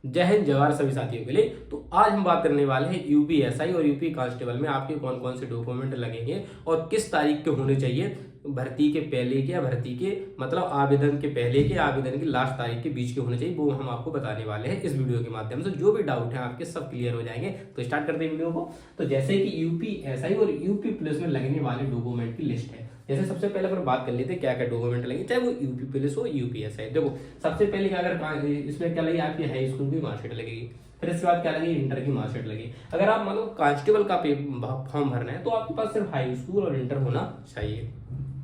जय हिंद जवाहर सभी साथियों के लिए। तो आज हम बात करने वाले हैं यूपीएसआई और यूपी कांस्टेबल में आपके कौन कौन से डॉक्यूमेंट लगेंगे और किस तारीख के होने चाहिए। भर्ती के पहले के या भर्ती के मतलब आवेदन के पहले के आवेदन की लास्ट तारीख के बीच के होने चाहिए, वो हम आपको बताने वाले हैं इस वीडियो के माध्यम से। जो भी डाउट है आपके सब क्लियर हो जाएंगे। तो स्टार्ट करते हैं वीडियो को। तो जैसे कि यूपीएसआई और यूपी पुलिस में लगने वाले डॉक्यूमेंट की लिस्ट है। जैसे सबसे पहले अगर बात कर लेते हैं क्या क्या डॉक्यूमेंट लगेंगे, चाहे वो यूपी पुलिस हो यूपीएसआई। देखो सबसे पहले क्या अगर इसमें क्या लगेगी, आपकी हाई स्कूल की मार्कशीट लगेगी। फिर इसके बाद क्या लगेगी, इंटर की मार्कशीट लगेगी। अगर आप मतलब कांस्टेबल का फॉर्म भरना है तो आपके पास सिर्फ हाई स्कूल और इंटर होना चाहिए।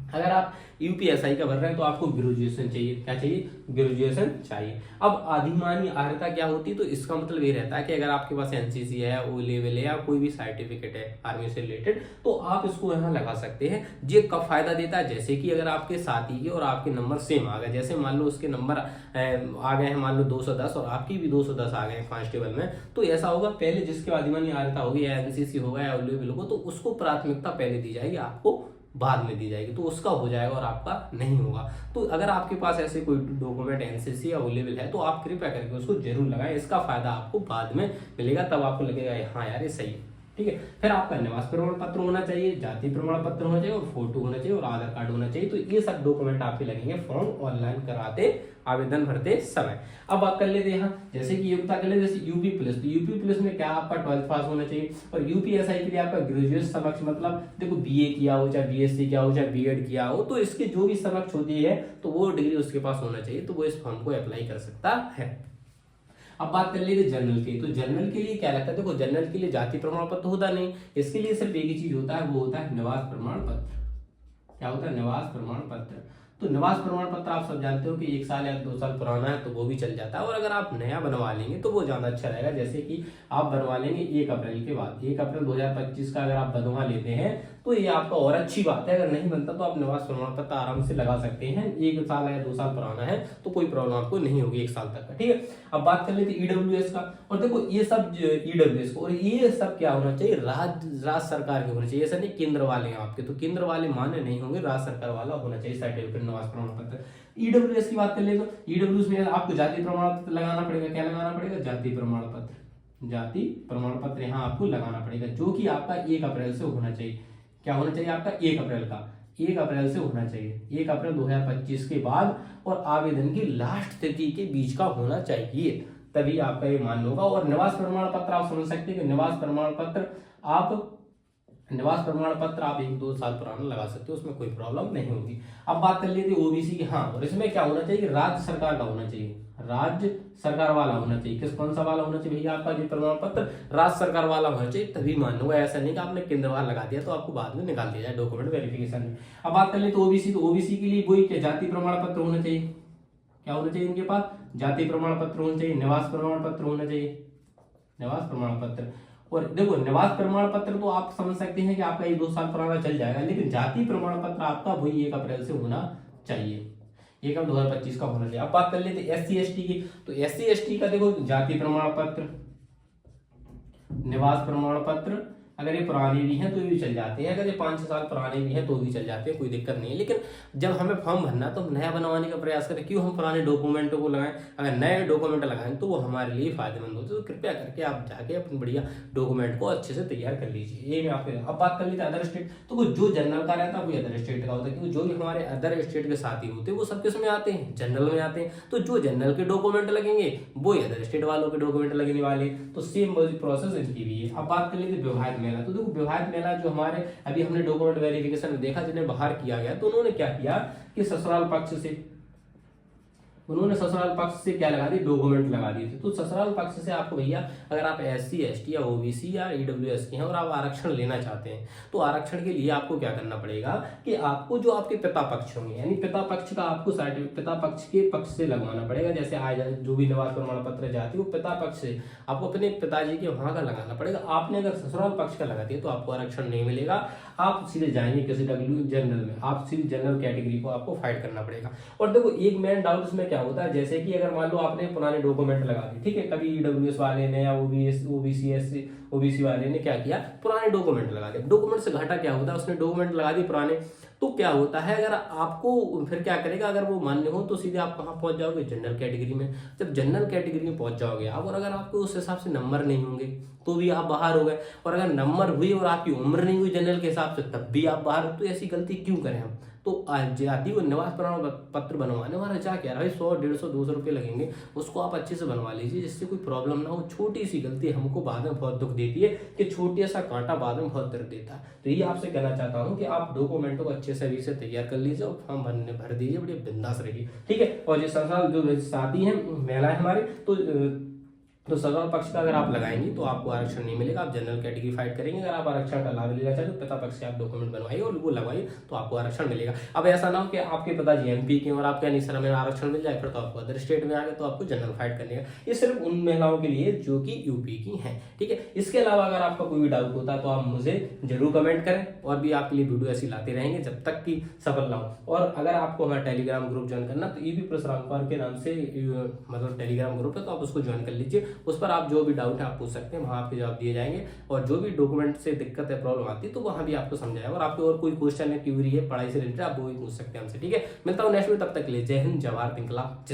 अगर आप यूपीएसआई का भर रहे हैं तो आपको ग्रेजुएशन चाहिए। क्या चाहिए, ग्रेजुएशन चाहिए। अब अधिमान्य अर्हता क्या होती है, तो इसका मतलब ये रहता है कि अगर आपके पास एनसीसी है, ओ लेवल है या कोई भी सर्टिफिकेट है आर्मी से रिलेटेड, तो आप इसको यहाँ लगा सकते हैं। ये कब फायदा देता है, जैसे कि अगर आपके साथी के और आपके नंबर सेम आ गए, जैसे मान लो उसके नंबर आ गए हैं मान लो 210 और आपकी भी 210 आ गए हैं कांस्टेबल में, तो ऐसा होगा पहले जिसके अधिमान्य अर्हता होगी या एनसीसी होगा या ओ लेवल होगा, तो उसको प्राथमिकता पहले दी जाएगी, आपको बाद में दी जाएगी। तो उसका हो जाएगा और आपका नहीं होगा। तो अगर आपके पास ऐसे कोई डॉक्यूमेंट एनसीसी या अवेलेबल है तो आप कृपया करके उसको जरूर लगाएं। इसका फायदा आपको बाद में मिलेगा, तब आपको लगेगा हाँ यार ये सही है। ठीक है। फिर आपका निवास प्रमाण पत्र होना चाहिए, जाति प्रमाण पत्र होना चाहिए और फोटो होना चाहिए और आधार कार्ड होना चाहिए। तो ये सब डॉक्यूमेंट आपके लगेंगे फॉर्म ऑनलाइन कराते आवेदन भरते समय। अब बात कर लेते हैं यहाँ जैसे कि योग्यता के लिए, जैसे यूपी पुलिस, तो यूपी पुलिस में क्या आपका 12th पास होना चाहिए और यूपीएसआई के लिए आपका ग्रेजुएट समक्ष मतलब देखो बीए किया हो, चाहे बीएससी किया हो, चाहे बीएड किया हो, तो इसके जो भी समक्ष होती है तो वो डिग्री उसके पास होना चाहिए, तो वो इस फॉर्म को अप्लाई कर सकता है। अब बात कर लेते जनरल की, तो जनरल के लिए क्या लगता है, देखो जनरल के लिए जाति प्रमाण पत्र होता नहीं, इसके लिए सिर्फ एक ही चीज होता है, वो होता है निवास प्रमाण पत्र। क्या होता है, निवास प्रमाण पत्र। तो निवास प्रमाण पत्र आप सब जानते हो कि 1 साल या 2 साल पुराना है तो वो भी चल जाता है, और अगर आप नया बनवा लेंगे तो वो ज्यादा अच्छा रहेगा। जैसे कि आप बनवा लेंगे 1 अप्रैल के बाद, 1 अप्रैल 2025 का अगर आप बनवा लेते हैं तो ये आपका और अच्छी बात है। अगर नहीं बनता तो आप निवास प्रमाण पत्र आराम से लगा सकते हैं। 1 साल या 2 साल पुराना है तो कोई प्रॉब्लम आपको नहीं होगी 1 साल तक का। ठीक है। अब बात कर लेते ईडब्ल्यूएस का, और देखो ये सब ईडब्ल्यूएस को, और ये सब क्या होना चाहिए, राज्य सरकार के होना चाहिए, ऐसा नहीं केंद्र वाले हैं आपके, तो केंद्र वाले मान्य नहीं होंगे, राज्य सरकार वाला होना चाहिए सर्टिफिकेट निवास प्रमाण पत्र। ईडब्ल्यूएस की बात कर ले तो ईडब्ल्यूएस में आपको जाति प्रमाण पत्र लगाना पड़ेगा। क्या लगाना पड़ेगा, जाति प्रमाण पत्र। जाति प्रमाण पत्र यहाँ आपको लगाना पड़ेगा, जो कि आपका 1 अप्रैल से होना चाहिए। क्या होना चाहिए आपका, 1 अप्रैल का, 1 अप्रैल से होना चाहिए, 1 अप्रैल 2025 के बाद, और आवेदन की लास्ट तिथि के बीच का होना चाहिए, तभी आपका ये मान्य होगा। और निवास प्रमाण पत्र आप समझ सकते हैं कि निवास प्रमाण पत्र आप 1-2 साल पुराना लगा सकते हो, उसमें कोई प्रॉब्लम नहीं होगी। अब बात कर लेते हैं ओबीसी की। हाँ, और इसमें क्या होना चाहिए, राज्य सरकार का होना चाहिए, राज्य सरकार वाला होना चाहिए। कौन सा वाला होना चाहिए भैया, आपका जो प्रमाण पत्र राज्य सरकार वाला होना चाहिए, तभी मान्य होगा। ऐसा नहीं कि आपने केंद्र वाला लगा दिया तो आपको बाद में निकाल दिया जाए डॉक्यूमेंट वेरिफिकेशन में। अब बात कर ले तो ओबीसी, तो ओबीसी के लिए वही जाति प्रमाण पत्र होना चाहिए। क्या होना चाहिए इनके पास, जाति प्रमाण पत्र होना चाहिए, निवास प्रमाण पत्र होना चाहिए, निवास प्रमाण पत्र। और देखो निवास प्रमाण पत्र तो आप समझ सकते हैं कि आपका 1-2 साल पुराना चल जाएगा, लेकिन जाति प्रमाण पत्र आपका वही 1 अप्रैल से होना चाहिए, 1 अप्रैल 2025 का होना चाहिए। अब बात कर लेते हैं एससी एसटी की, तो एससी एसटी का देखो जाति प्रमाण पत्र, निवास प्रमाण पत्र, अगर ये पुराने भी हैं तो भी चल जाते हैं, अगर ये 5-6 साल पुराने भी हैं तो भी चल जाते हैं, कोई दिक्कत नहीं है। लेकिन जब हमें फॉर्म भरना तो हम नया बनवाने का प्रयास करें, क्यों हम पुराने डॉक्यूमेंटों को लगाएं। अगर नए डॉक्यूमेंट लगाएं तो वो हमारे लिए फायदेमंद होते हैं। तो कृपया करके आप जाके अपने बढ़िया डॉक्यूमेंट को अच्छे से तैयार कर लीजिए। ये मैं आपको। अब बात कर लीजिए अदर स्टेट, तो वो जो जनरल का रहता है वो अदर स्टेट का होता है, क्योंकि जो भी हमारे अदर स्टेट के साथी होते हैं वो सब किस में आते हैं, जनरल में आते हैं। तो जो जनरल के डॉक्यूमेंट लगेंगे वो अदर स्टेट वालों के डॉक्यूमेंट लगने वाले, तो सेम प्रोसेस इनकी भी है। अब बात कर लीजिए विवाहित महिला, तो देखो विवाहित महिला जो हमारे अभी हमने डॉक्यूमेंट वेरिफिकेशन में देखा जिन्हें बाहर किया गया, तो उन्होंने क्या किया कि ससुराल पक्ष से क्या लगा दी, डॉक्यूमेंट लगा दिए थे। तो ससुराल पक्ष से आपको भैया अगर आप एससी एसटी या ओबीसी या ईडब्ल्यूएस के हैं और आप आरक्षण लेना चाहते हैं, तो आरक्षण के लिए आपको क्या करना पड़ेगा कि आपको जो आपके पिता पक्ष होंगे, यानी पिता पक्ष का आपको सर्टिफिकेट पिता पक्ष के पक्ष से लगवाना पड़ेगा। जैसे आज जो भी निवास प्रमाण पत्र जाती है वो पिता पक्ष से आपको अपने पिताजी के वहां का लगाना पड़ेगा। आपने अगर ससुराल पक्ष का लगा दिया तो आपको आरक्षण नहीं मिलेगा, आप सीधे जाएंगे किसी जनरल में, आप सीधे जनरल कैटेगरी को आपको फाइट करना पड़ेगा। और देखो एक मेन डाउट इसमें क्या होता है, जैसे कि अगर मान लो आपने पुराने डॉक्यूमेंट लगा दिए, ठीक है, कभी ईडब्ल्यूएस वाले ने या ओबीसी वाले ने क्या किया, पुराने डॉक्यूमेंट लगा दिए। डॉक्यूमेंट से घाटा क्या होता है, उसने डॉक्यूमेंट लगा दिए पुराने, तो क्या होता है, अगर आपको फिर क्या करेगा, अगर वो मान्य हो तो सीधे आप कहाँ पहुंच जाओगे, जनरल कैटेगरी में। जब जनरल कैटेगरी में पहुंच जाओगे आप, और अगर आपको उस हिसाब से नंबर नहीं होंगे तो भी आप बाहर हो गए, और अगर नंबर हुई और आपकी उम्र नहीं हुई जनरल के हिसाब से तब भी आप बाहर हो। तो ऐसी गलती क्यों करें हम। तो जाति को निवास प्रमाण पत्र बनवाने वाला जा क्या रहा है, 100 150 200 रुपये लगेंगे, उसको आप अच्छे से बनवा लीजिए जिससे कोई प्रॉब्लम ना हो। छोटी सी गलती हमको बाद में बहुत दुख देती है कि छोटी सा कांटा बाद में बहुत दर्द देता है। तो ये आपसे कहना चाहता हूँ कि आप डॉक्यूमेंटों को अच्छे से अभी से तैयार कर लीजिए और फॉर्म भर दीजिए, बड़ी बिंदास रहिए, ठीक है। और ये ससुराल जो साथी हैं महिलाएं हमारे, तो ससुराल पक्ष का अगर आप लगाएंगे तो आपको आरक्षण नहीं मिलेगा, आप जनरल कैटेगरी फाइट करेंगे। अगर आप आरक्षण का लाभ लेना चाहते हो, पिता पक्ष से आप डॉक्यूमेंट बनवाइए और वो लगवाइए तो आपको आरक्षण मिलेगा। अब ऐसा ना हो कि आपके पिताजी एमपी के और आपका नहीं सर हमें आरक्षण मिल जाए, फिर तो आपको अदर स्टेट में आ गए तो आपको जनरल फाइट करने का। ये सिर्फ उन महिलाओं के लिए जो कि यूपी की हैं, ठीक है। इसके अलावा अगर आपका कोई भी डाउट होता है तो आप मुझे जरूर कमेंट करें, और भी आपके लिए वीडियो ऐसी लाते रहेंगे जब तक कि सफल ना हो। और अगर आपको हमारा टेलीग्राम ग्रुप ज्वाइन करना तो ईबी प्लस रामकुमार के नाम से मतलब टेलीग्राम ग्रुप है, तो आप उसको ज्वाइन कर लीजिए। उस पर आप जो भी डाउट है आप पूछ सकते हैं, वहाँ आपके जवाब दिए जाएंगे, और जो भी डॉक्यूमेंट से दिक्कत है प्रॉब्लम आती है तो वहाँ भी आपको समझाया, और आपको और कोई क्वेश्चन है क्यूरी है पढ़ाई से रिलेटेड आप वो भी पूछ सकते हैं हमसे, ठीक है। मिलता हूँ नेक्स्ट वीडियो, तब तक के लिए जय हिंद, जवाहर, इंकलाब।